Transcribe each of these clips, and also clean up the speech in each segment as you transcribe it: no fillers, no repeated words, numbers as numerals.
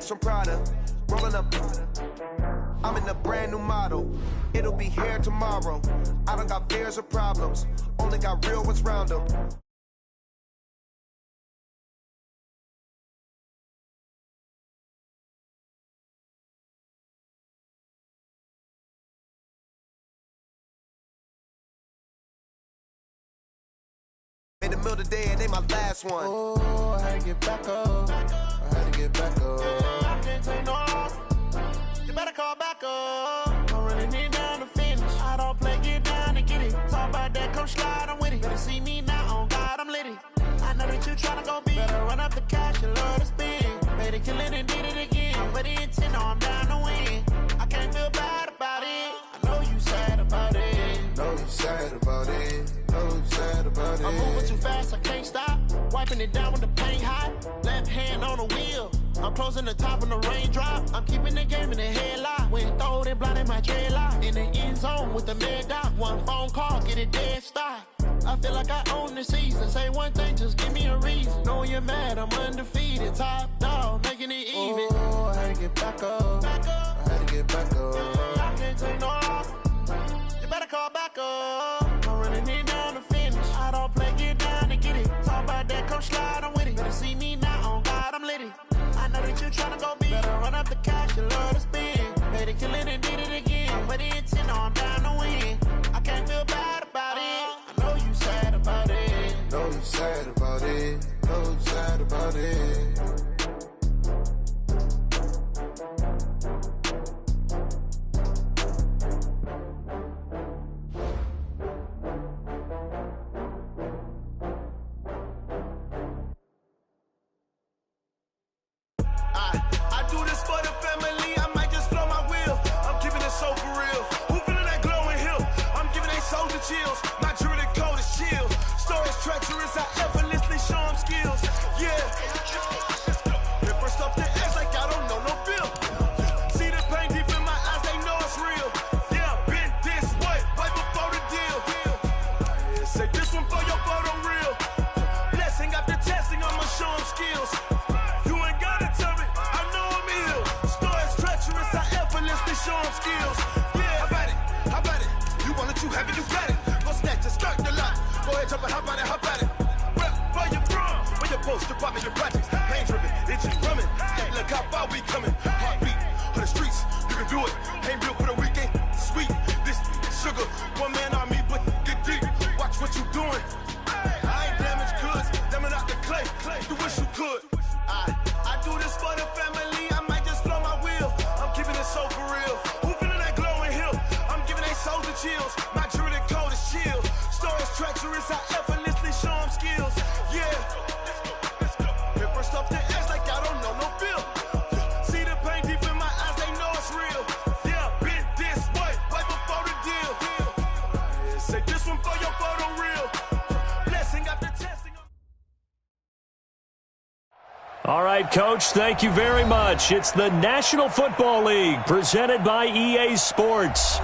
bags from Prada. Rolling up. I'm in a brand new model. It'll be here tomorrow. I don't got fears or problems. Only got real ones round them. In the middle of the day, and they my last one. Oh, I had to get back up. I had to get back up. I can't take no off. You better call back up. I'm running it down to finish. I don't play, get down and get it. Talk about that, come slide, I'm with it. Better see me now, on God, I'm litty. I know that you tryna go big. Better run up the cash, you love to spend. Made it, kill it, and did it again. But the intent, no, I'm down to win. I can't feel bad about it. I know you sad about it. Know you sad about it. I'm moving too fast, I can't stop. Wiping it down with the paint hot. Left hand on the wheel. I'm closing the top when the raindrop. I'm keeping the game in the headlock. When throwed and blinded my dreadlock. In the end zone with the mad dot. One phone call, get it dead stop. I feel like I own the season. Say one thing, just give me a reason. Knowing you're mad, I'm undefeated. Top dog, making it even. Oh, I had to get back up. I had to get back up. I can't take no off. You better call back up. I'm running it down to finish. I don't play, get down and get it. Talk about that, come slide, I'm with it. Better see me now, on God, I'm litty. I know that you tryna go big. Better run up the cash, you love to spend. Made it, kill it, and did it again. But the intent, no, I'm down to win. I can't feel bad about it. I know you sad about it. Know you sad about it. Know you sad about it. I do this for the family, I might just blow my wheel. I'm keeping it so for real. Who feeling that glowing hill? I'm giving they soldier chills. My jewelry code is chill. Stories treacherous, I effortlessly show them skills. Yeah. Hit first up the edge like I don't know no feel. See the pain deep in my eyes, they know it's real. Yeah, been this way, right before the deal. Yeah, say this one for your photo real. Blessing after testing, I'ma show them skills. Show them skills. Yeah, how about it? You want it, you have it, you got it. Go snatch it, start the lot. Go ahead, jump it, how about it? Rep for your bro. When you're post, you're popping your projects. Pain driven, itchy drumming. Look how far we coming. Heartbeat on the streets, you can do it. Ain't built for the weekend. Sweet, this sugar. One man army, but get deep. Watch what you doing. I ain't damaged goods, damn out the clay. You wish you could. I do this for the family. I might just blow my wheel. I'm keeping it so for real. Who feeling that glowing hill? I'm giving they soldier chills. My jewelry code is chill. Stories treacherous, I effortlessly show them skills. Yeah. Hit first up the edge like I don't know no feel. See the pain deep in my eyes, they know it's real. Yeah, been this way, right before the deal. Yeah, say this one for your photo real. Blessing after testing. All right, Coach, thank you very much. It's the National Football League presented by EA Sports.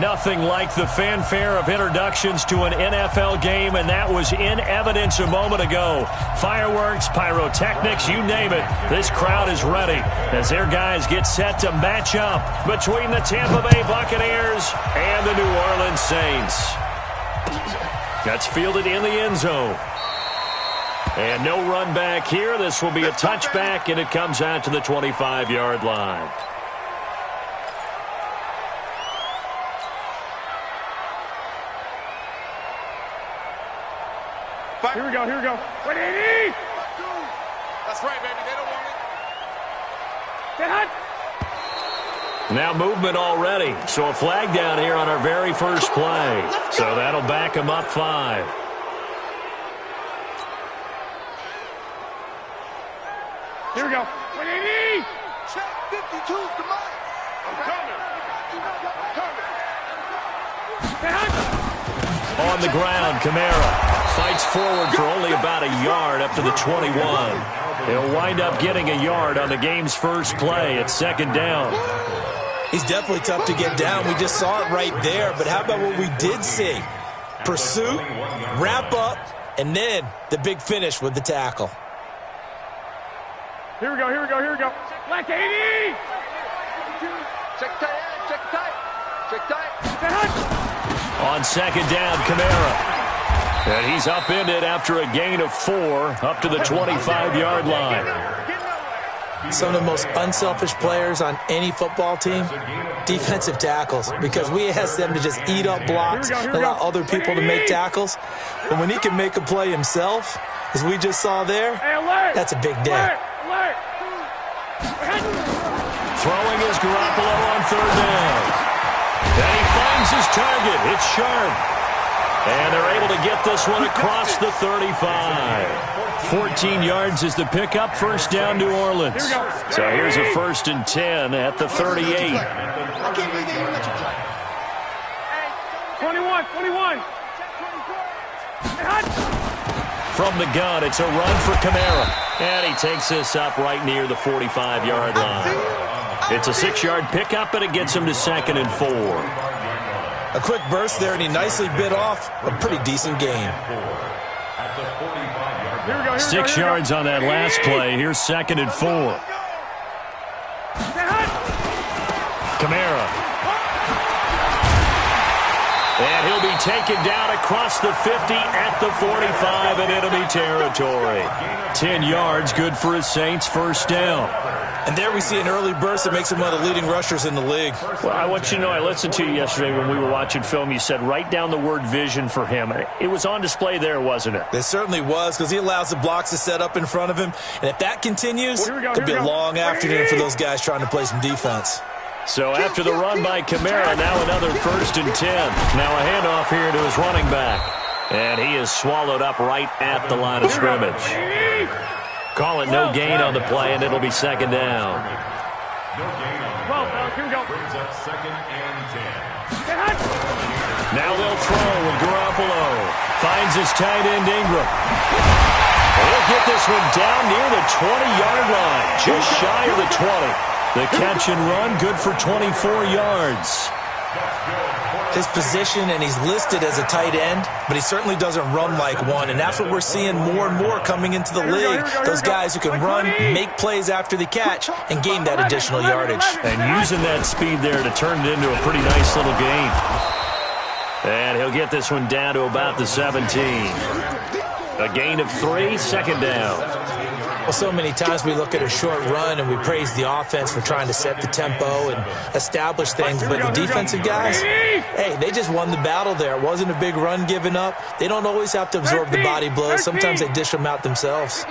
Nothing like the fanfare of introductions to an NFL game, and that was in evidence a moment ago. Fireworks, pyrotechnics, you name it. This crowd is ready as their guys get set to match up between the Tampa Bay Buccaneers and the New Orleans Saints. That's fielded in the end zone. And no run back here. This will be a touchback, and it comes out to the 25-yard line. Here we go. What do you need? That's right, baby. They don't want it. Get hot. Now movement already. So a flag down here on our very first play. So that'll back them up 5. Here we go. What do you need? Check 52's the mark. I'm coming. On the ground, Kamara fights forward for only about a yard up to the 21. He'll wind up getting a yard on the game's first play at second down. He's definitely tough to get down. We just saw it right there. But how about what we did see? Pursuit, wrap up, and then the big finish with the tackle. Here we go. Black 80! Check tight. On second down, Kamara. And he's upended after a gain of 4 up to the 25-yard line. Some of the most unselfish players on any football team, defensive tackles, because we ask them to just eat up blocks and allow other people to make tackles. But when he can make a play himself, as we just saw there, that's a big day. Throwing is Garoppolo on third down. And he finds his target. It's Sharp. And they're able to get this one across the 35. 14 yards is the pickup. First down, New Orleans. So here's a 1st and 10 at the 38. 21. From the gun, it's a run for Kamara. And he takes this up right near the 45-yard line. It's a 6-yard pickup, and it gets him to 2nd and 4. A quick burst there, and he nicely bit off a pretty decent gain. 6 yards on that last play. Here's 2nd and 4. Kamara. And he'll be taken down across the 50 at the 45 in enemy territory. 10 yards, good for his Saints, first down. And there we see an early burst that makes him one of the leading rushers in the league. Well, I want you to know, I listened to you yesterday when we were watching film. You said write down the word vision for him. It was on display there, wasn't it? It certainly was, because he allows the blocks to set up in front of him. And if that continues, it could be a long afternoon for those guys trying to play some defense. So after the run by Kamara, now another 1st and 10. Now a handoff here to his running back. And he is swallowed up right at the line of scrimmage. Call it no gain on the play, and it'll be 2nd down. Now they'll throw with Garoppolo. Finds his tight end, Ingram. He'll get this one down near the 20-yard line, just shy of the 20. The catch and run, good for 24 yards. His position, and he's listed as a tight end, but he certainly doesn't run like one, and that's what we're seeing more and more coming into the league. Those guys who can run, make plays after the catch, and gain that additional yardage. And using that speed there to turn it into a pretty nice little gain. And he'll get this one down to about the 17. A gain of 3, 2nd down. Well, so many times we look at a short run and we praise the offense for trying to set the tempo and establish things, but the defensive guys, hey, they just won the battle there. It wasn't a big run given up. They don't always have to absorb the body blows. Sometimes they dish them out themselves.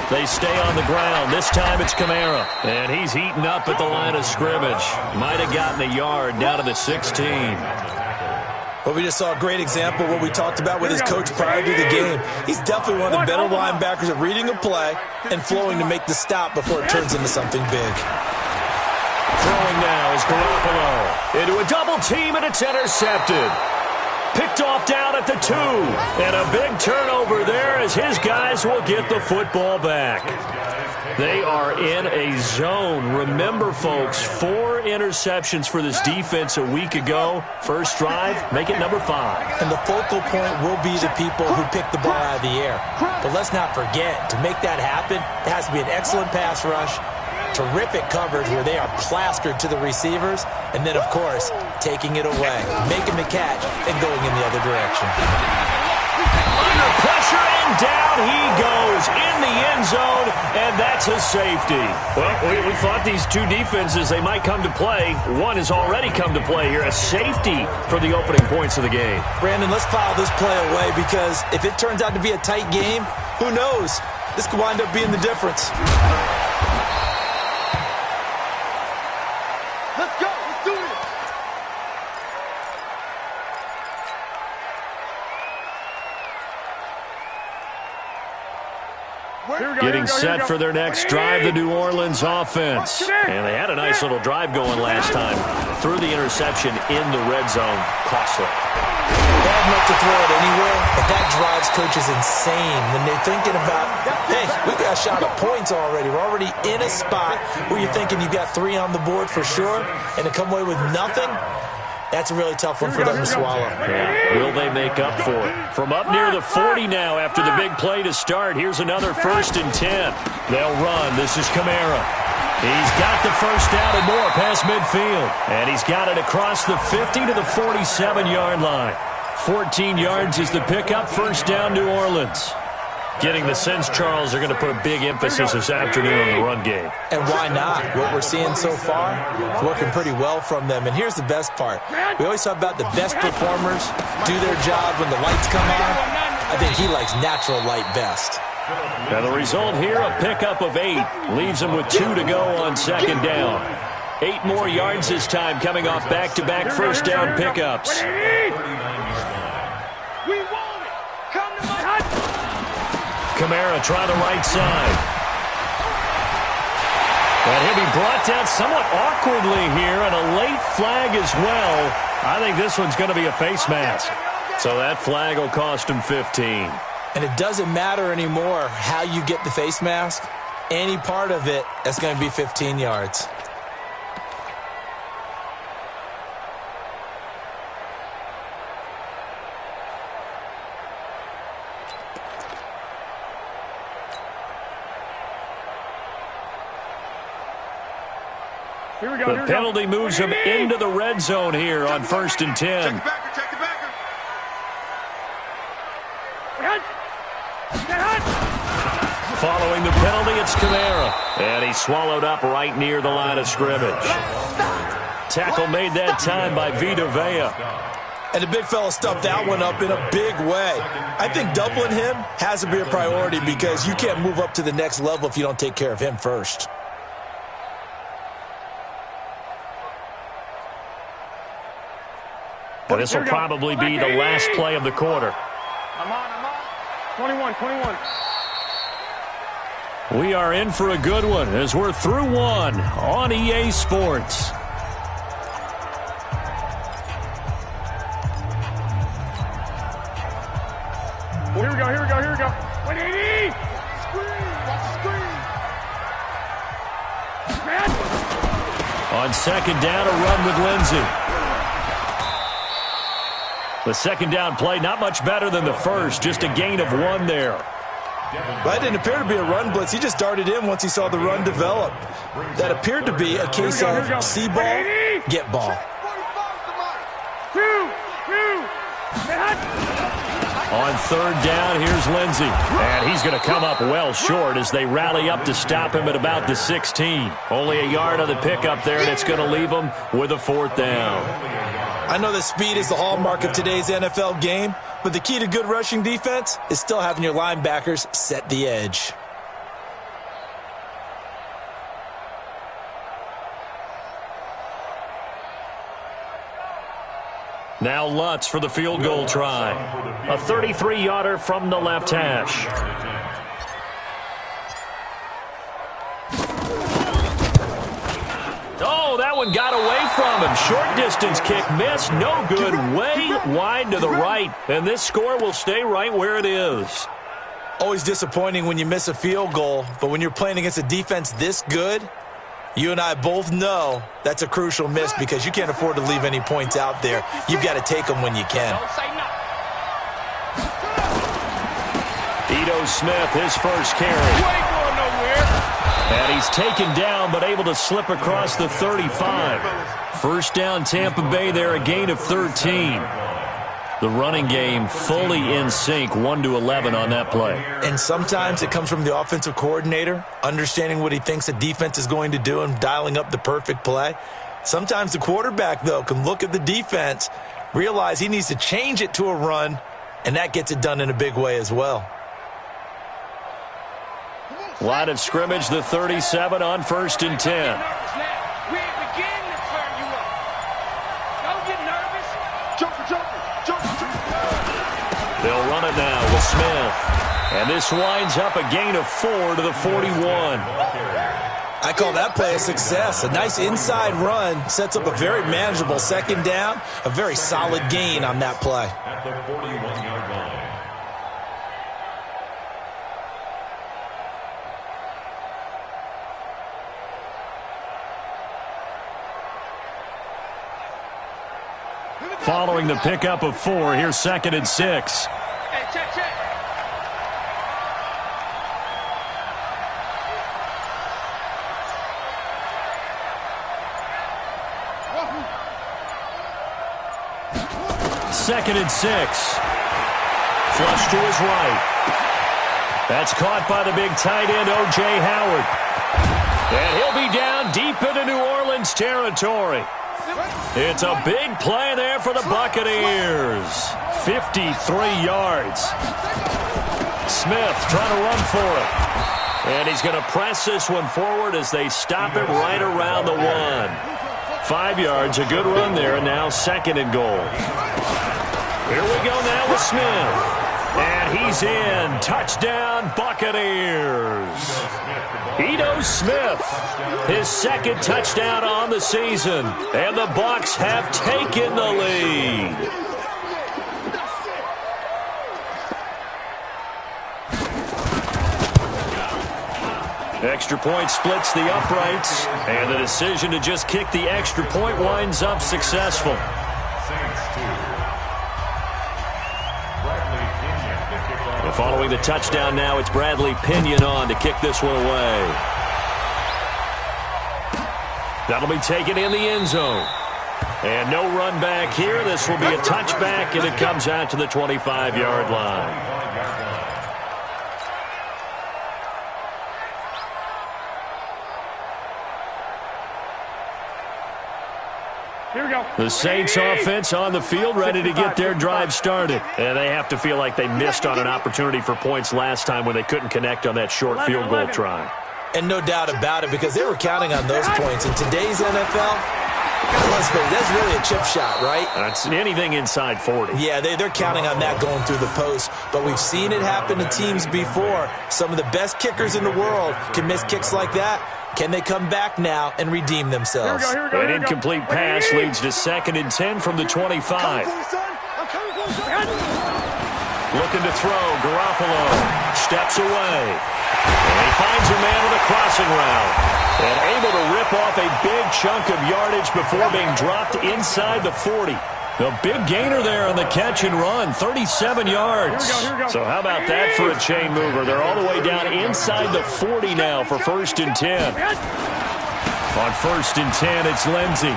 They stay on the ground. This time it's Kamara. And he's heating up at the line of scrimmage. Might have gotten a yard down to the 16. Well, we just saw a great example of what we talked about with his coach prior to the game. He's definitely one of the better linebackers at reading a play and flowing to make the stop before it turns into something big. Throwing now is Garoppolo. Into a double team, and it's intercepted. Picked off down at the 2. And a big turnover there as his guys will get the football back. They are in a zone. Remember, folks, 4 interceptions for this defense a week ago. First drive, make it number 5. And the focal point will be the people who pick the ball out of the air. But let's not forget, to make that happen, it has to be an excellent pass rush, terrific coverage where they are plastered to the receivers, and then, of course, taking it away, making the catch, and going in the other direction. Under pressure, and down he goes in the end zone, and that's a safety. Well, we thought these two defenses, they might come to play. One has already come to play here, a safety for the opening points of the game. Brandon, let's file this play away, because if it turns out to be a tight game, who knows? This could wind up being the difference. Let's go. Let's do it. Getting set for their next drive, the New Orleans offense. And they had a nice little drive going last time. Threw the interception in the red zone. Costly. Bad enough to throw it anywhere, but that drives coaches insane when they're thinking about, hey, we got a shot at points already. We're already in a spot where you're thinking you got 3 on the board for sure, and to come away with nothing, That's a really tough one for them to swallow. Yeah. Will they make up for it? From up near the 40 now after the big play to start. Here's another 1st and 10. They'll run. This is Kamara. He's got the first down and more past midfield. And he's got it across the 50 to the 47-yard line. 14 yards is the pickup. First down, New Orleans. Getting the sense, Charles, are going to put a big emphasis this afternoon on the run game. And why not? What we're seeing so far is working pretty well from them. And here's the best part. We always talk about the best performers do their job when the lights come on. I think he likes natural light best. And the result here, a pickup of 8. Leaves him with 2 to go on 2nd down. 8 more yards this time coming off back-to-back first down pickups. Kamara try the right side. And he'll be brought down somewhat awkwardly here, and a late flag as well. I think this one's going to be a face mask. So that flag will cost him 15. And it doesn't matter anymore how you get the face mask. Any part of it, that's going to be 15 yards. The penalty moves him into the red zone here on 1st and 10. Following the penalty, it's Kamara. And he's swallowed up right near the line of scrimmage. Tackle made that time by Vita Vea. And the big fella stuffed that one up in a big way. I think doubling him has to be a priority because you can't move up to the next level if you don't take care of him first. And this will probably be the last play of the quarter. I'm on. 21. We are in for a good one as we're through one on EA Sports. Here we go. 180! Screen! On 2nd down, a run with Lindsey. The 2nd down play, not much better than the first, just a gain of 1 there. That didn't appear to be a run blitz. He just darted in once he saw the run develop. That appeared to be a case of see ball, get ball. On 3rd down, here's Lindsey. And he's going to come up well short as they rally up to stop him at about the 16. Only a yard on the pickup there, and it's going to leave him with a 4th down. I know that speed is the hallmark of today's NFL game, but the key to good rushing defense is still having your linebackers set the edge. Now Lutz for the field goal try. A 33-yarder from the left hash. Oh, that one got away from him. Short distance kick missed. No good. Way wide to the right. And this score will stay right where it is. Always disappointing when you miss a field goal, but when you're playing against a defense this good, you and I both know that's a crucial miss because you can't afford to leave any points out there. You've got to take them when you can. Ito Smith, his first carry. And he's taken down but able to slip across the 35. First down Tampa Bay there, a gain of 13. The running game fully in sync, 1-11 on that play. And sometimes it comes from the offensive coordinator, understanding what he thinks the defense is going to do and dialing up the perfect play. Sometimes the quarterback, though, can look at the defense, realize he needs to change it to a run, and that gets it done in a big way as well. Line of scrimmage, the 37 on 1st and 10. They'll run it now with Smith. And this winds up a gain of 4 to the 41. I call that play a success. A nice inside run sets up a very manageable 2nd down. A very solid gain on that play. At the 41-yard line. Following the pickup of 4, here's 2nd and 6. Hey, check. Second and 6. Flush to his right. That's caught by the big tight end, O.J. Howard. And he'll be down deep into New Orleans territory. It's a big play there for the Buccaneers. 53 yards. Smith trying to run for it. And he's going to press this one forward as they stop it right around the 1. 5 yards, a good run there, and now 2nd and goal. Here we go now with Smith. And he's in. Touchdown, Buccaneers. Ito Smith, his 2nd touchdown on the season. And the Bucs have taken the lead. Extra point splits the uprights. And the decision to just kick the extra point winds up successful. And following the touchdown now, it's Bradley Pinion on to kick this one away. That'll be taken in the end zone. And no run back here. This will be a touchback, and it comes out to the 25-yard line. Here we go. The Saints offense on the field, ready to get their drive started. And they have to feel like they missed on an opportunity for points last time when they couldn't connect on that short field goal try. And no doubt about it, because they were counting on those points. In today's NFL, that's really a chip shot, right? That's anything inside 40. Yeah, they're counting on that going through the post. But we've seen it happen to teams before. Some of the best kickers in the world can miss kicks like that. Can they come back now and redeem themselves? An incomplete pass leads to 2nd and 10 from the 25. Looking to throw. Garoppolo steps away. And he finds a man with a crossing route. And able to rip off a big chunk of yardage before being dropped inside the 40. The big gainer there on the catch and run, 37 yards. Here we go. So how about that for a chain mover? They're all the way down inside the 40 now for 1st and 10. On 1st and 10, it's Lindsey.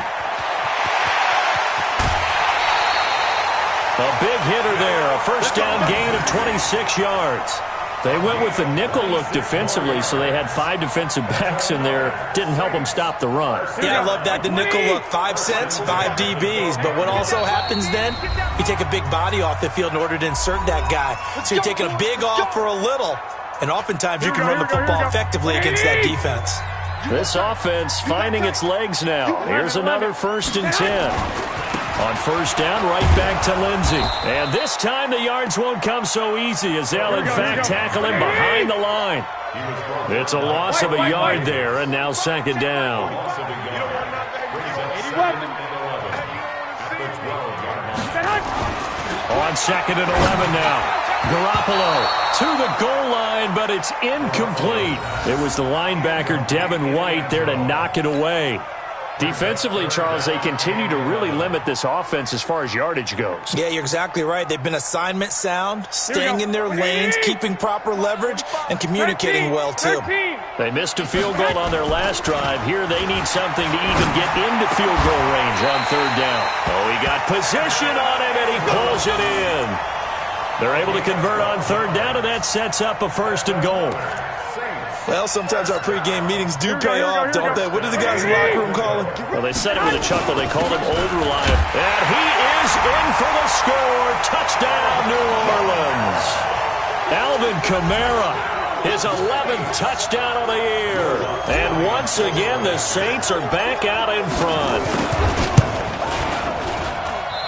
A big hitter there, a first down gain of 26 yards. They went with the nickel look defensively, so they had 5 defensive backs in there. Didn't help them stop the run. Yeah, I love that. The nickel look, 5 cents, 5 DBs. But what also happens then, you take a big body off the field in order to insert that guy. So you're taking a big off for a little. And oftentimes you can run the football effectively against that defense. This offense finding its legs now. Here's another 1st and 10. On 1st down, right back to Lindsey. And this time the yards won't come so easy as they'll, in fact, tackle him behind the line. It's a loss of a yard there, and now 2nd down. On 2nd and 11 now. Garoppolo to the goal line, but it's incomplete. It was the linebacker, Devin White, there to knock it away. Defensively, Charles, they continue to really limit this offense as far as yardage goes. Yeah, you're exactly right. They've been assignment sound, staying in their lanes, keeping proper leverage, and communicating well, too. They missed a field goal on their last drive. Here they need something to even get into field goal range on 3rd down. Oh, he got position on him, and he pulls it in. They're able to convert on 3rd down, and that sets up a 1st and goal. Well, sometimes our pregame meetings do pay off, don't they? What do the guys in the locker room call him? Well, they said it with a chuckle. They called him Old Reliant. And he is in for the score. Touchdown, New Orleans. Alvin Kamara, his 11th touchdown of the year. And once again, the Saints are back out in front.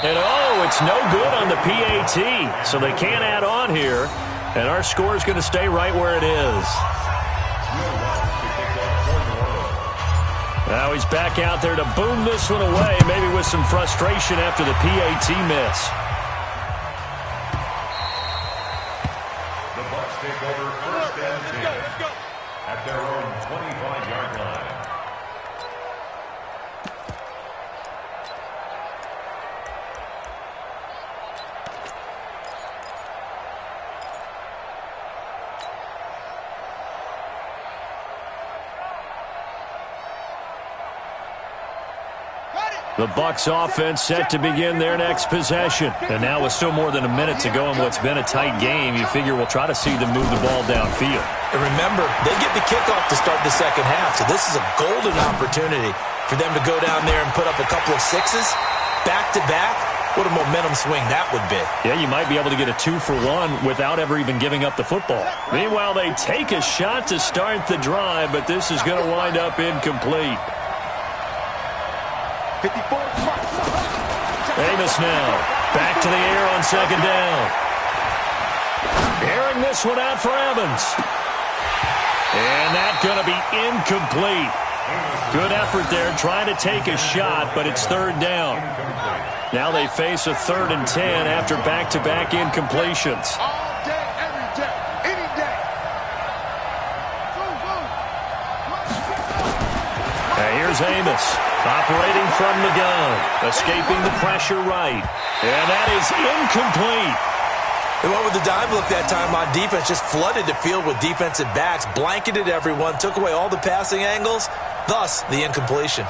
And, oh, it's no good on the PAT, so they can't add on here. And our score is going to stay right where it is. Now he's back out there to boom this one away, maybe with some frustration after the PAT miss. The Bucs take over 1st and 10 at their own 25-yard line. The Bucs offense set to begin their next possession. And now with still more than a minute to go in what's been a tight game, you figure we'll try to see them move the ball downfield. And remember, they get the kickoff to start the second half, so this is a golden opportunity for them to go down there and put up a couple of sixes back-to-back. What a momentum swing that would be. Yeah, you might be able to get a 2-for-1 without ever even giving up the football. Meanwhile, they take a shot to start the drive, but this is going to wind up incomplete. 54. Amos now. Back to the air on second down. Airing this one out for Evans. And that's going to be incomplete. Good effort there trying to take a shot, but it's third down. Now they face a 3rd and 10 after back-to-back incompletions. All day, every day, any day. Now here's Amos, operating from the gun, escaping the pressure right. And that is incomplete. They went with the dive look that time on defense, just flooded the field with defensive backs, blanketed everyone, took away all the passing angles, thus the incompletion.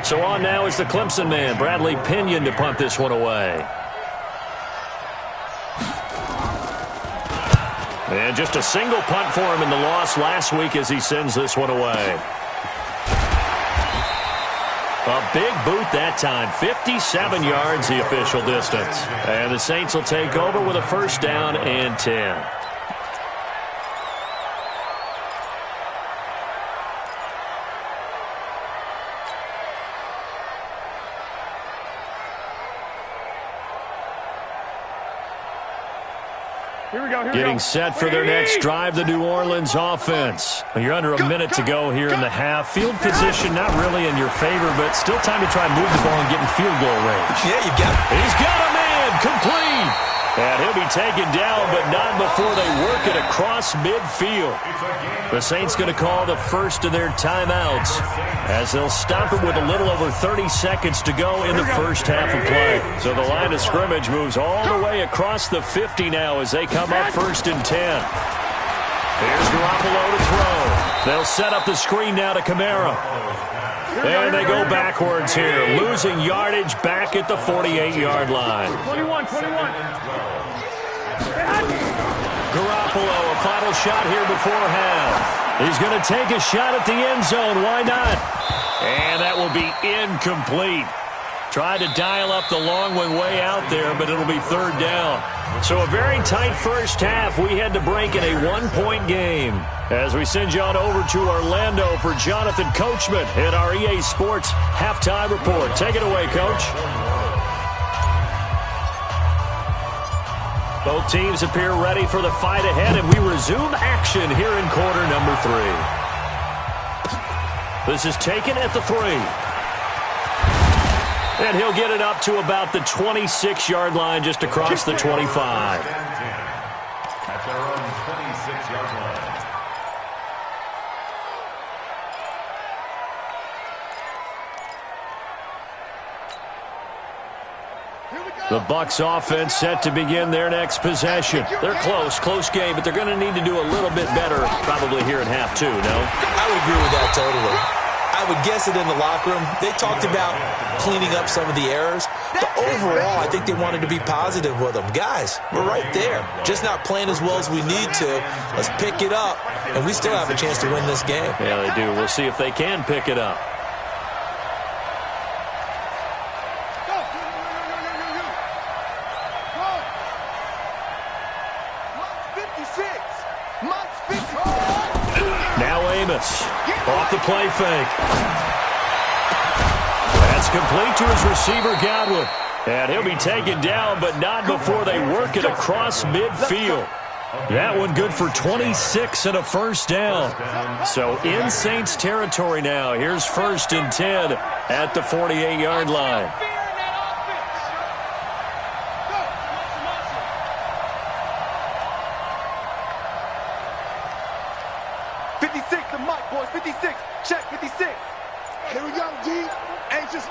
So on now is the Clemson man, Bradley Pinion, to punt this one away. And just a single punt for him in the loss last week as he sends this one away. A big boot that time, 57 yards the official distance. And the Saints will take over with a 1st down and 10. Getting set for their next drive, the New Orleans offense. You're under a minute to go here in the half. Field position not really in your favor, but still time to try and move the ball and get in field goal range. Yeah, you got it. He's got a man, complete. And he'll be taken down, but not before they work it across midfield. The Saints going to call the first of their timeouts as they'll stop it with a little over 30 seconds to go in the first half of play. So the line of scrimmage moves all the way across the 50 now as they come up 1st and 10. Here's Garoppolo to throw. They'll set up the screen now to Kamara. And they go backwards here, losing yardage back at the 48-yard line. 21. Garoppolo, a final shot here before half. He's going to take a shot at the end zone. Why not? And that will be incomplete. Tried to dial up the long one way out there, but it'll be 3rd down. So a very tight first half. We had to break in a 1-point game. As we send you on over to Orlando for Jonathan Coachman in our EA Sports Halftime Report. Take it away, Coach. Both teams appear ready for the fight ahead, and we resume action here in quarter number 3. This is taken at the 3. And he'll get it up to about the 26-yard line, just across the 25. At their own 26-yard line. The Bucs offense set to begin their next possession. They're close game, but they're going to need to do a little bit better probably here in half 2, no? I would agree with that totally. I would guess it in the locker room. They talked about cleaning up some of the errors, but overall, I think they wanted to be positive with them. Guys, we're right there. Just not playing as well as we need to. Let's pick it up, and we still have a chance to win this game. Yeah, they do. We'll see if they can pick it up. Now Amos, off the play fake. That's complete to his receiver, Godwin. And he'll be taken down, but not before they work it across midfield. That one good for 26 and a 1st down. So in Saints territory now. Here's 1st and 10 at the 48-yard line. Check 56. Here we go, D. It's just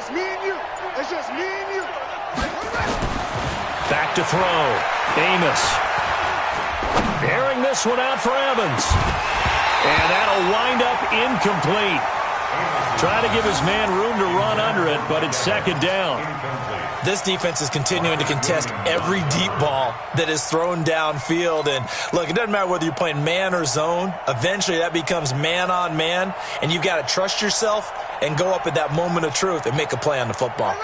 me and you. It's just me and you. Back to throw. Amos. Airing this one out for Evans. And that'll wind up incomplete. Trying to give his man room to run under it, but it's second down. This defense is continuing to contest every deep ball that is thrown downfield. And, look, it doesn't matter whether you're playing man or zone. Eventually, that becomes man-on-man, and you've got to trust yourself and go up at that moment of truth and make a play on the football.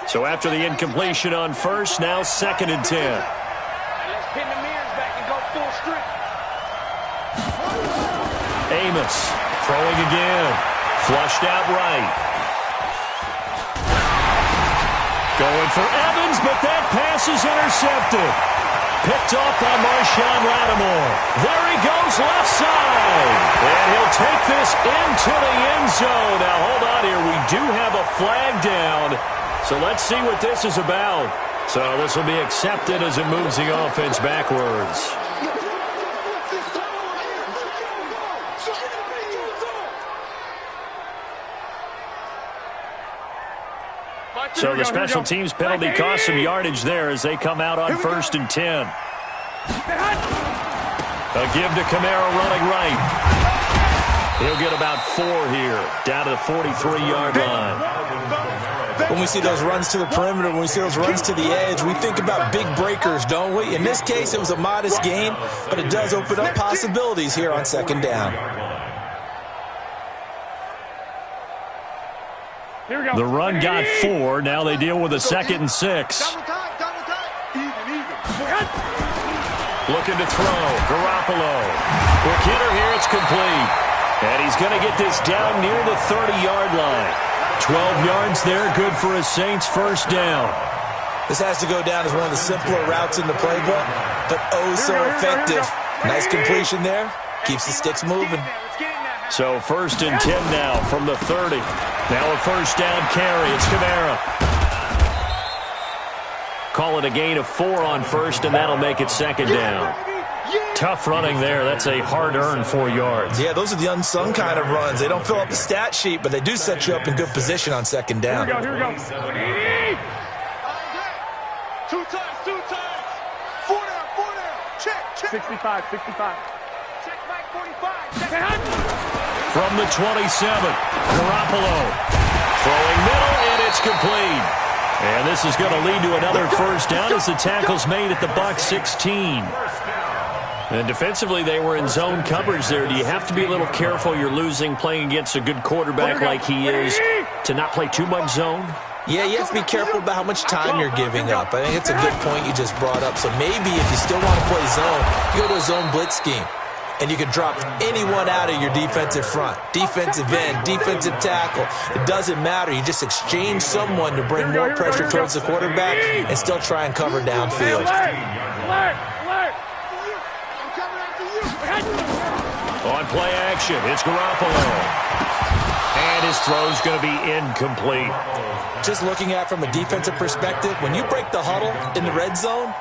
So after the incompletion on first, now 2nd and 10. Let's pin the mirrors back and go full strength. Amos throwing again. Flushed out right. Going for Evans, but that pass is intercepted. Picked off by Marshawn Lattimore. There he goes left side. And he'll take this into the end zone. Now, hold on here. We do have a flag down. So let's see what this is about. So this will be accepted as it moves the offense backwards. So the special teams penalty cost some yardage there as they come out on 1st and 10. A give to Kamara running right. He'll get about 4 here, down to the 43-yard line. When we see those runs to the perimeter, when we see those runs to the edge, we think about big breakers, don't we? In this case, it was a modest gain, but it does open up possibilities here on 2nd down. The run got 4. Now they deal with a 2nd and 6. Looking to throw. Garoppolo. Quick hitter here. It's complete. And he's going to get this down near the 30-yard line. 12 yards there. Good for a Saints first down. This has to go down as one of the simpler routes in the playbook, but oh so effective. Nice completion there. Keeps the sticks moving. So 1st and 10 now from the 30. Now a first down carry. It's Kamara. Call it a gain of 4 on first, and that'll make it 2nd down. Tough running there. That's a hard-earned 4 yards. Yeah, those are the unsung kind of runs. They don't fill up the stat sheet, but they do set you up in good position on 2nd down. Here we go. 2 times. 4 down. Check. 65. Check back 45. From the 27, Garoppolo throwing middle, and it's complete. And this is going to lead to another first down as the tackle's made at the Bucs 16. And defensively, they were in zone coverage there. Do you have to be a little careful? You're losing playing against a good quarterback like he is to not play too much zone? Yeah, you have to be careful about how much time you're giving up. I think it's a good point you just brought up. So maybe if you still want to play zone, you go to a zone blitz scheme. And you can drop anyone out of your defensive front. Defensive end, defensive tackle. It doesn't matter. You just exchange someone to bring more pressure towards the quarterback and still try and cover downfield. On play action, it's Garoppolo. And his throw's going to be incomplete. Just looking at it from a defensive perspective, when you break the huddle in the red zone,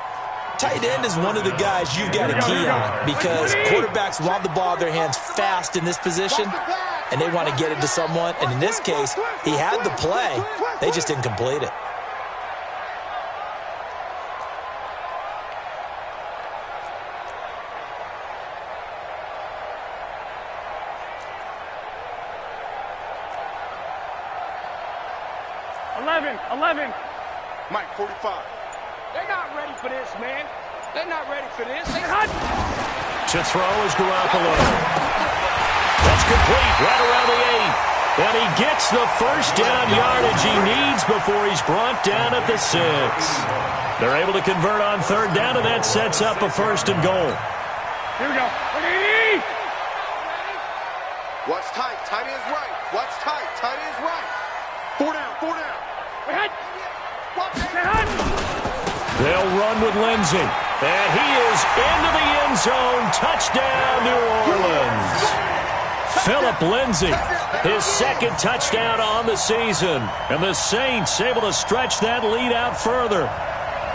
tight end is one of the guys you've got to key on because quarterbacks want the ball in their hands fast in this position, and they want to get it to someone. And in this case, he had the play. They just didn't complete it. Mike, 45. They're not ready for this, man. They're not ready for this. To throw is Garoppolo. That's complete right around the 8. And he gets the first down yardage he needs before he's brought down at the 6. They're able to convert on 3rd down, and that sets up a 1st and goal. Here we go. Watch tight. Tight is right. Watch tight. Tight is right. 4 down. 4 down. They'll run with Lindsey. And he is into the end zone. Touchdown, New Orleans. Phillip Lindsay, his 2nd touchdown on the season. And the Saints able to stretch that lead out further.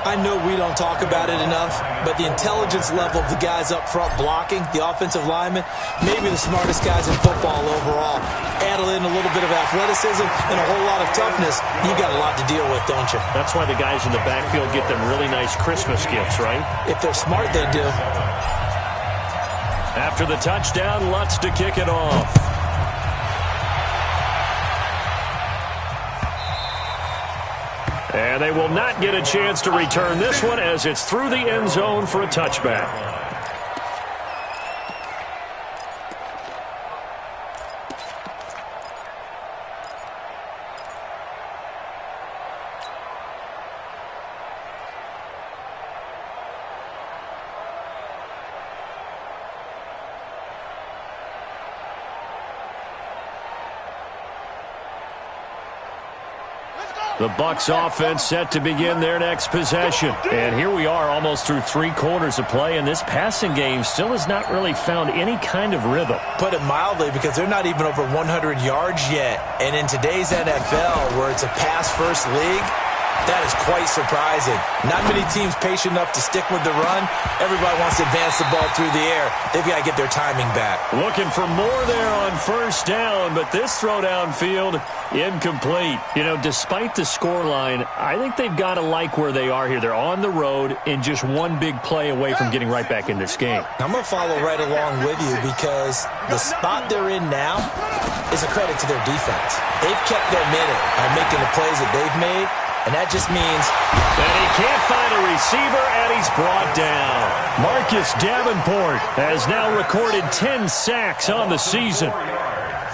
I know we don't talk about it enough, but the intelligence level of the guys up front blocking, the offensive linemen, maybe the smartest guys in football overall. Add in a little bit of athleticism and a whole lot of toughness, you got a lot to deal with, don't you? That's why the guys in the backfield get them really nice Christmas gifts, right? If they're smart, they do. After the touchdown, Lutz to kick it off. And they will not get a chance to return this one as it's through the end zone for a touchback. The Bucs offense set to begin their next possession. And here we are almost through 3 quarters of play, and this passing game still has not really found any kind of rhythm. Put it mildly, because they're not even over 100 yards yet. And in today's NFL, where it's a pass-first league, that is quite surprising. Not many teams patient enough to stick with the run. Everybody wants to advance the ball through the air. They've got to get their timing back. Looking for more there on first down, but this throw downfield, incomplete. You know, despite the scoreline, I think they've got to like where they are here. They're on the road and just one big play away from getting right back in this game. I'm going to follow right along with you because the spot they're in now is a credit to their defense. They've kept them in it by making the plays that they've made. And that just means that he can't find a receiver, and he's brought down. Marcus Davenport has now recorded 10 sacks on the season.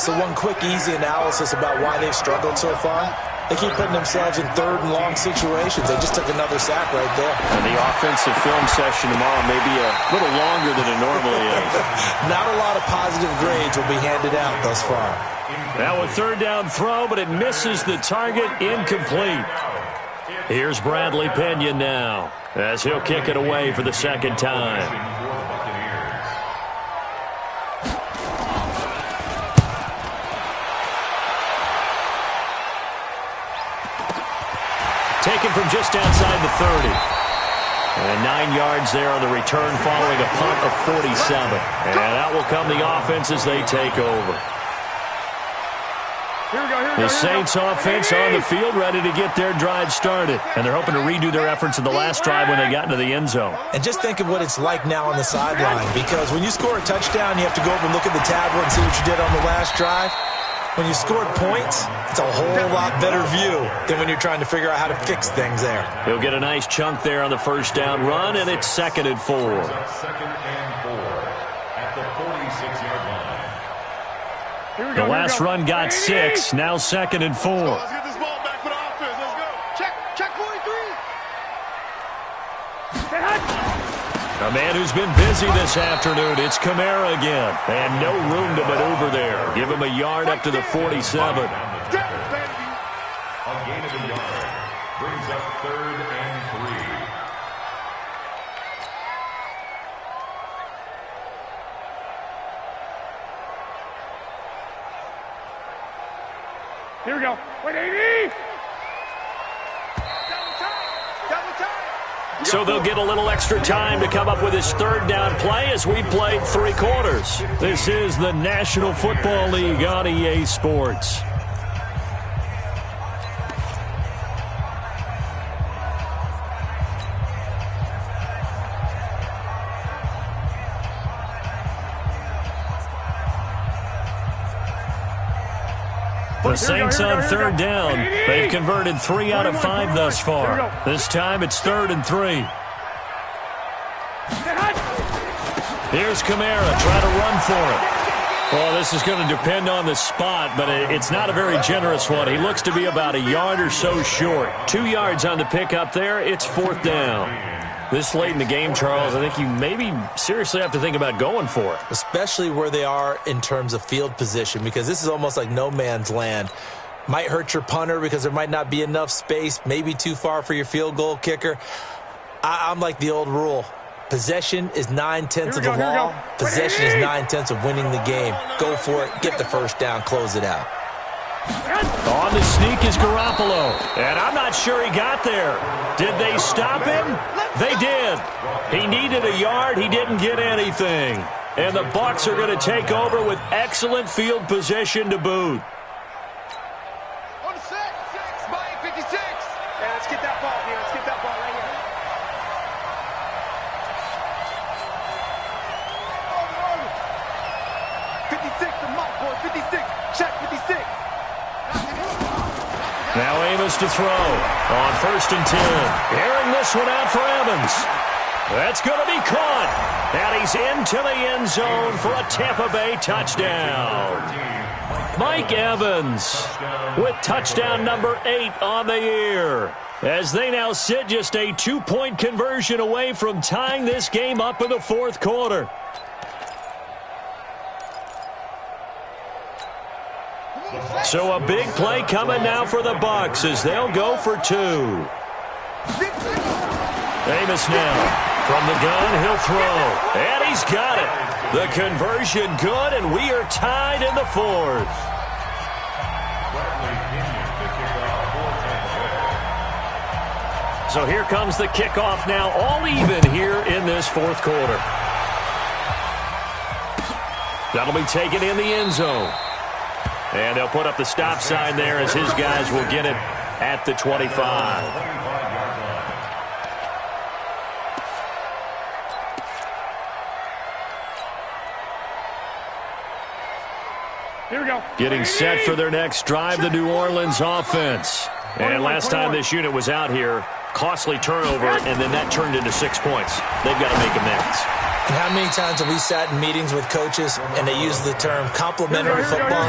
So one quick, easy analysis about why they've struggled so far. They keep putting themselves in third and long situations. They just took another sack right there. And the offensive film session tomorrow may be a little longer than it normally is. Not a lot of positive grades will be handed out thus far. Now a third down throw, but it misses the target, incomplete. Here's Bradley Pena now, as he'll kick it away for the second time. Taken from just outside the 30. And 9 yards there on the return following a punt of 47. And out will come the offense as they take over. The Saints offense on the field ready to get their drive started. And they're hoping to redo their efforts in the last drive when they got into the end zone. And just think of what it's like now on the sideline. Because when you score a touchdown, you have to go over and look at the tablet and see what you did on the last drive. When you scored points, it's a whole lot better view than when you're trying to figure out how to fix things there. He'll get a nice chunk there on the first down run, and it's 2nd and 4. 2nd and 4 at the 46-yard line. The last run got 6, now 2nd and 4. Let's get this ball back for the offense. Let's go. Check 43. A man who's been busy this afternoon. It's Kamara again. And no room to maneuver there. Give him a yard up to the 47. A gain of a yard brings up 3rd and 3. Here we go. Wait, 80! So they'll get a little extra time to come up with his third down play as we played 3 quarters. This is the National Football League on EA Sports. The Saints on third down. They've converted 3 out of 5 thus far. This time it's 3rd and 3. Here's Kamara trying to run for it. Well, this is going to depend on the spot, but it's not a very generous one. He looks to be about a yard or so short. 2 yards on the pickup there. It's 4th down. This late in the game, Charles, I think you maybe seriously have to think about going for it. Especially where they are in terms of field position, because this is almost like no man's land. Might hurt your punter because there might not be enough space, maybe too far for your field goal kicker. I'm like the old rule. Possession is 9/10 of the law. Possession is 9/10 of winning the game. Go for it. Get the first down. Close it out. On the sneak is Garoppolo, and I'm not sure he got there. Did they stop him? They did. He needed a yard. He didn't get anything. And the Bucs are going to take over with excellent field position to boot. On the 6 by 56. Yeah, let's get that ball here. Let's get that ball right here. 56, the mock boy, 56. Check 56. Now Amos to throw on 1st and 10. Airing this one out for Evans. That's going to be caught. And he's into the end zone for a Tampa Bay touchdown. Mike Evans with touchdown number 8 on the year, as they now sit just a 2-point conversion away from tying this game up in the 4th quarter. So a big play coming now for the Bucs as they'll go for 2. Amos now. From the gun, he'll throw. And he's got it. The conversion good, and we are tied in the 4th. So here comes the kickoff now, all even here in this 4th quarter. That'll be taken in the end zone. And they'll put up the stop sign there as his guys will get it at the 25. Here we go. Getting set for their next drive, the New Orleans offense. And last time this unit was out here, costly turnover, and then that turned into 6 points. They've got to make amends. And how many times have we sat in meetings with coaches and they use the term complementary football?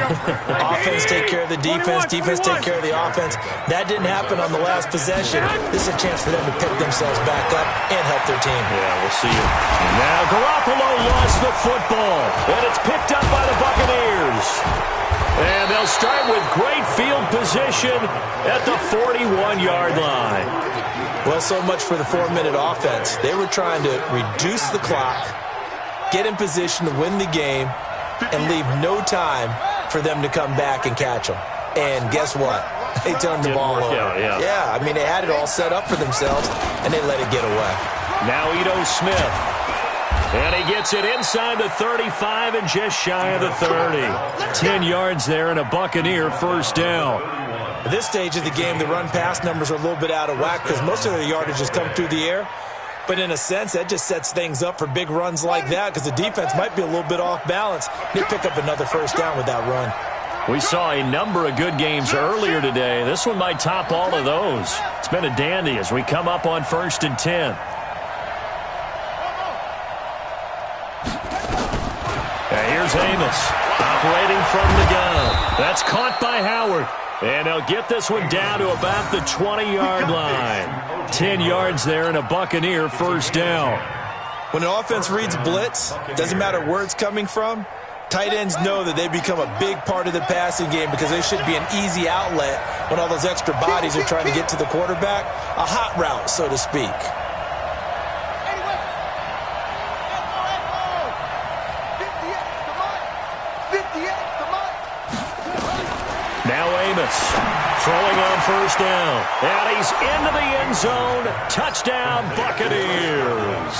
Offense take care of the defense, defense take care of the offense. That didn't happen on the last possession. This is a chance for them to pick themselves back up and help their team. Yeah, we'll see it. Now Garoppolo lost the football, and it's picked up by the Buccaneers. And they'll start with great field position at the 41-yard line. Well, so much for the 4-minute offense. They were trying to reduce the clock, get in position to win the game, and leave no time for them to come back and catch them. And guess what? They turned the ball over. Yeah, I mean, they had it all set up for themselves, and they let it get away. Now Ito Smith. And he gets it inside the 35 and just shy of the 30. 10 yards there and a Buccaneer first down. At this stage of the game, the run-pass numbers are a little bit out of whack because most of their yardage has come through the air. But in a sense, that just sets things up for big runs like that because the defense might be a little bit off balance. They pick up another first down with that run. We saw a number of good games earlier today. This one might top all of those. It's been a dandy as we come up on 1st and 10. Here's Amos operating from the gun. That's caught by Howard. And they'll get this one down to about the 20-yard line. 10 yards there and a Buccaneer first down. When an offense reads blitz, doesn't matter where it's coming from, tight ends know that they become a big part of the passing game because they should be an easy outlet when all those extra bodies are trying to get to the quarterback. A hot route, so to speak. Now Amos throwing on first down. And he's into the end zone. Touchdown, Buccaneers.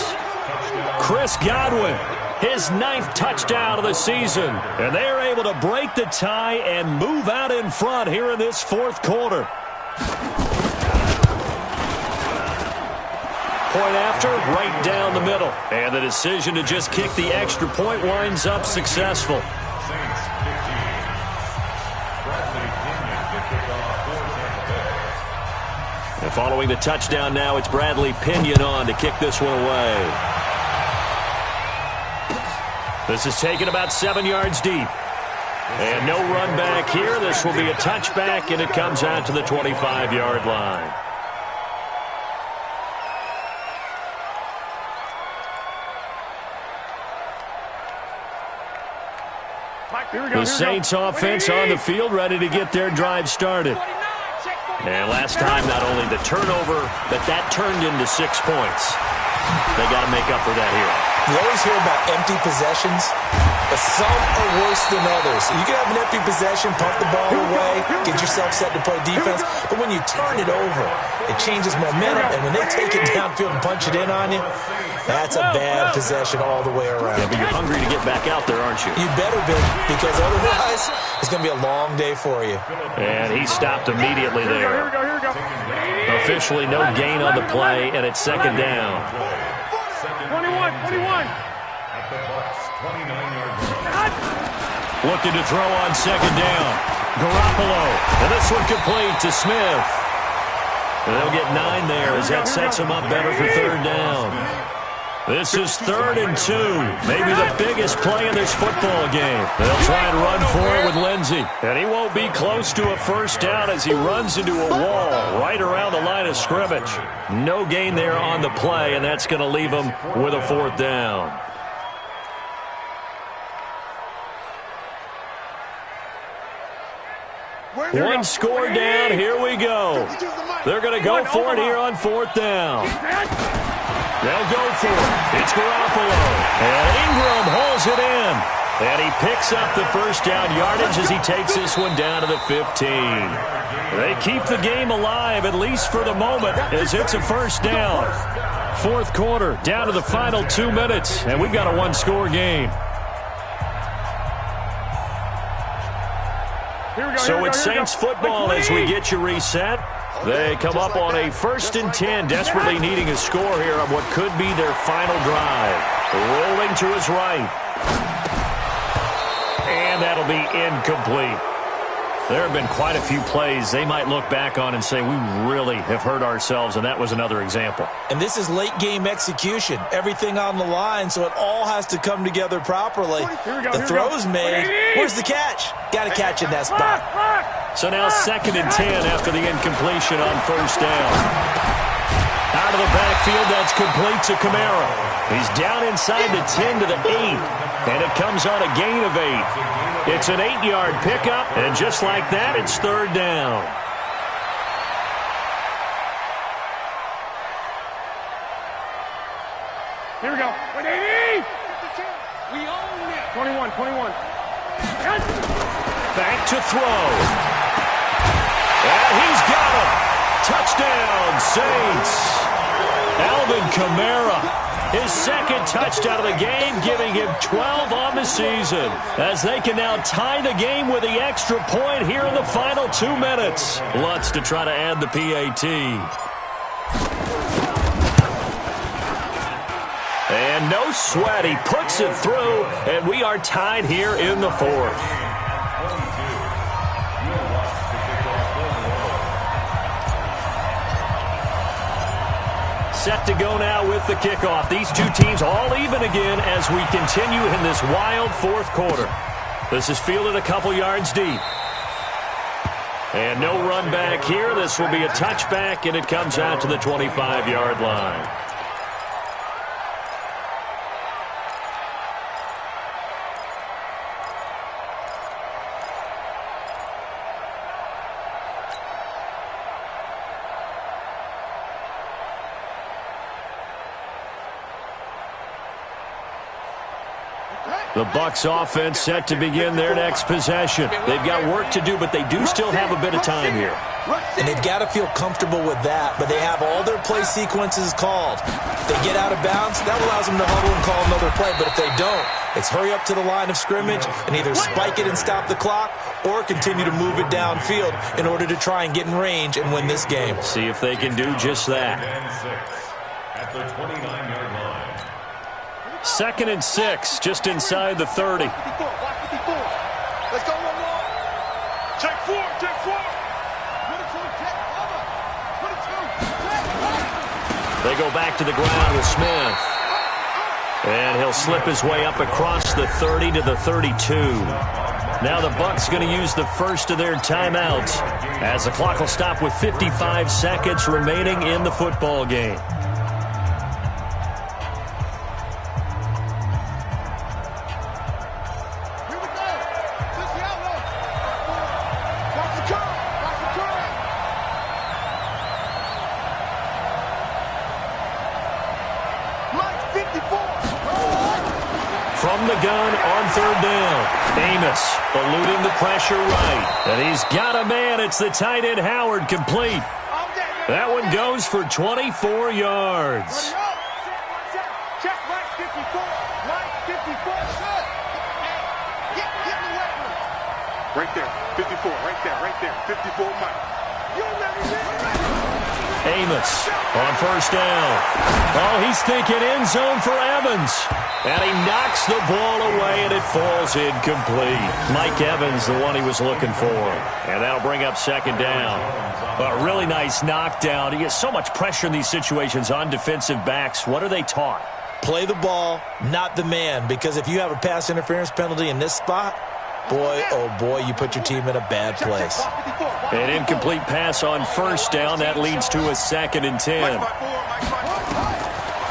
Chris Godwin, his 9th touchdown of the season. And they're able to break the tie and move out in front here in this 4th quarter. Point after, right down the middle. And the decision to just kick the extra point winds up successful. And following the touchdown now, it's Bradley Pinion on to kick this one away. This is taken about 7 yards deep. And no run back here. This will be a touchback, and it comes out to the 25-yard line. The Saints offense on the field, ready to get their drive started. And last time, not only the turnover, but that turned into 6 points. They got to make up for that here. You always hear about empty possessions, but some are worse than others. You can have an empty possession, pump the ball away, get yourself set to play defense, but when you turn it over, it changes momentum, and when they take it downfield and punch it in on you, that's a bad possession all the way around. Yeah, but you're hungry to get back out there, aren't you? You better be, because otherwise, it's going to be a long day for you. And he stopped immediately there. Here we go. Officially no gain on the play, and it's second down. 21. At the Bucs' 29-yard line. Looking to throw on second down. Garoppolo. And this one complete to Smith. And they'll get 9 there as that sets them up better for third down. This is 3rd and 2. Maybe the biggest play in this football game. They'll try and run for it with Lindsey. And he won't be close to a first down as he runs into a wall right around the line of scrimmage. No gain there on the play, and that's going to leave him with a 4th down. One score down. Here we go. They're going to go for it here on 4th down. They'll go for it. It's Garoppolo. And Ingram holds it in. And he picks up the first down yardage as he takes this one down to the 15. They keep the game alive, at least for the moment, as it's a first down. 4th quarter, down to the final 2 minutes, and we've got a one-score game. So it's Saints football as we get you reset. They come up on a 1st and 10, desperately needing a score here on what could be their final drive. Rolling to his right. And that'll be incomplete. There have been quite a few plays they might look back on and say, we really have hurt ourselves, and that was another example. And this is late-game execution. Everything on the line, so it all has to come together properly. The throw's made. Where's the catch? Got to catch in that spot. So now 2nd and 10 after the incompletion on first down. Out of the backfield, that's complete to Kamara. He's down inside the 10 to the 8, and it comes on a gain of 8. It's an 8-yard pickup, and just like that, it's 3rd down. Here we go. 180! We own it. 21. Back to throw. And he's got it. Touchdown, Saints. Alvin Kamara. His 2nd touchdown of the game, giving him 12 on the season, as they can now tie the game with the extra point here in the final 2 minutes. Lutz to try to add the PAT. And no sweat, he puts it through, and we are tied here in the 4th. Set to go now with the kickoff. These two teams all even again as we continue in this wild 4th quarter. This is fielded a couple yards deep. And no run back here. This will be a touchback, and it comes out to the 25-yard line. The Bucs offense set to begin their next possession. They've got work to do, but they do still have a bit of time here. And they've got to feel comfortable with that, but they have all their play sequences called. If they get out of bounds, that allows them to huddle and call another play, but if they don't, it's hurry up to the line of scrimmage and either spike it and stop the clock or continue to move it downfield in order to try and get in range and win this game. See if they can do just that. At the 29-yard line. 2nd and 6, just inside the 30. Let's go one more. Check 4. They go back to the ground with Smith. And he'll slip his way up across the 30 to the 32. Now the Bucs going to use the first of their timeouts as the clock will stop with 55 seconds remaining in the football game. From the gun on 3rd down. Amos eluding the pressure right. And he's got a man. It's the tight end Howard, complete. That one goes for 24 yards. Check right 54. Right 54. Right there. 54. Right there. 54, Mike. Amos on first down. Oh, he's thinking end zone for Evans. And he knocks the ball away, and it falls incomplete. Mike Evans, the one he was looking for. And that'll bring up second down. A really nice knockdown. He gets so much pressure in these situations on defensive backs. What are they taught? Play the ball, not the man. Because if you have a pass interference penalty in this spot, boy, oh boy, you put your team in a bad place. An incomplete pass on first down. That leads to a 2nd and 10.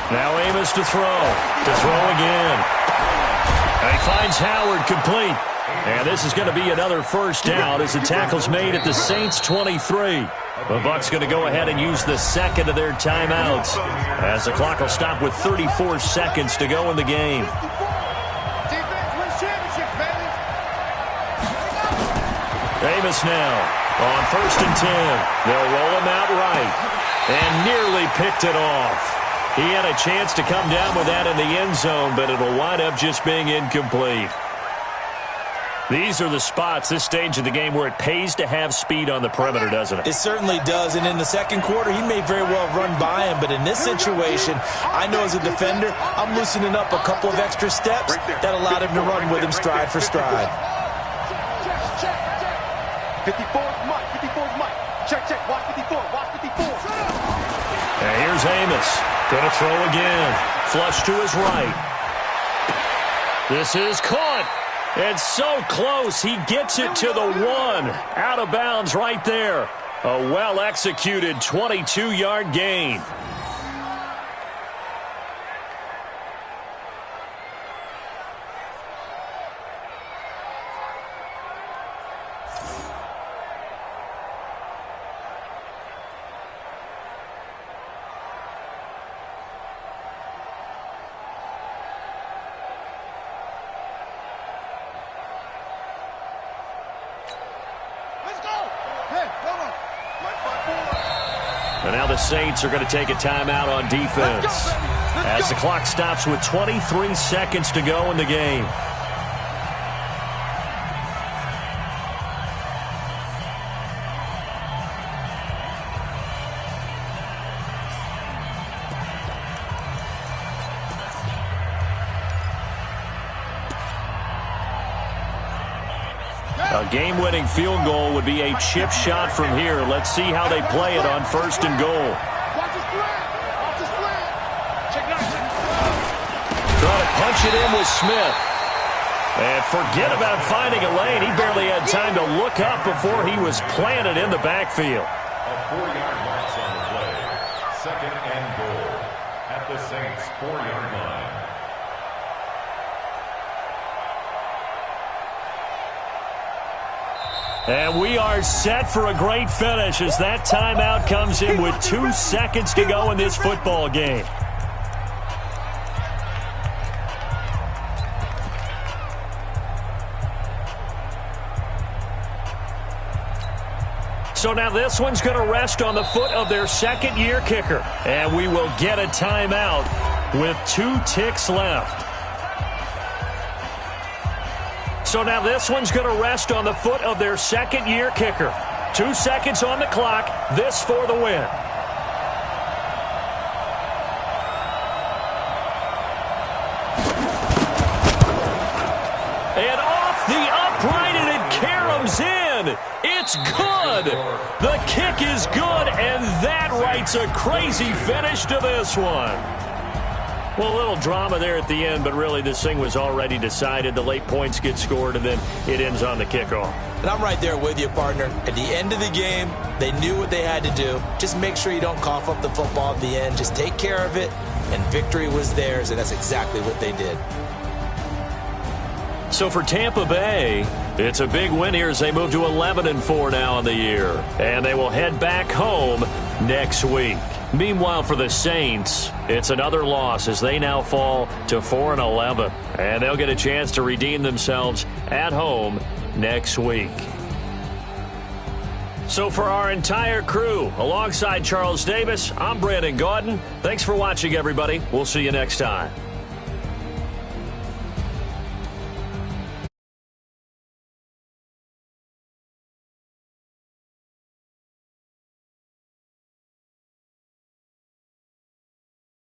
Now Amos to throw. To throw again. And he finds Howard complete. And this is going to be another first down as the tackle's made at the Saints' 23. The Bucs going to go ahead and use the second of their timeouts as the clock will stop with 34 seconds to go in the game. Amos now on first and 10. They'll roll him out right and nearly picked it off. He had a chance to come down with that in the end zone, but it'll wind up just being incomplete. These are the spots, this stage of the game, where it pays to have speed on the perimeter, doesn't it? It certainly does, and in the second quarter, he may very well run by him, but in this situation, I know as a defender, I'm loosening up a couple of extra steps that allowed him to run with him stride for stride. 54's Mike. 54's Mike. Check, watch 54. Watch 54. And here's Amos. Gonna throw again. Flush to his right. This is caught. And so close. He gets it to the 1. Out of bounds right there. A well-executed 22-yard gain. And now the Saints are going to take a timeout on defense as the clock stops with 23 seconds to go in the game. A game-winning field goal would be a chip shot from here. Let's see how they play it on first and goal. Trying to punch it in with Smith. And forget about finding a lane. He barely had time to look up before he was planted in the backfield. A 4-yard loss on the play. Second and goal at the Saints' 4-yard line. And we are set for a great finish as that timeout comes in with 2 seconds to go in this football game. So now this one's going to rest on the foot of their second-year kicker. And we will get a timeout with 2 ticks left. So now this one's going to rest on the foot of their second-year kicker. 2 seconds on the clock. This for the win. And off the upright, and it caroms in. It's good. The kick is good, and that writes a crazy finish to this one. Well, a little drama there at the end, but really this thing was already decided. The late points get scored, and then it ends on the kickoff. And I'm right there with you, partner. At the end of the game, they knew what they had to do. Just make sure you don't cough up the football at the end. Just take care of it, and victory was theirs, and that's exactly what they did. So for Tampa Bay, it's a big win here as they move to 11-4 now in the year. And they will head back home next week. Meanwhile, for the Saints, it's another loss as they now fall to 4-11. And they'll get a chance to redeem themselves at home next week. So for our entire crew, alongside Charles Davis, I'm Brandon Gaudin. Thanks for watching, everybody. We'll see you next time.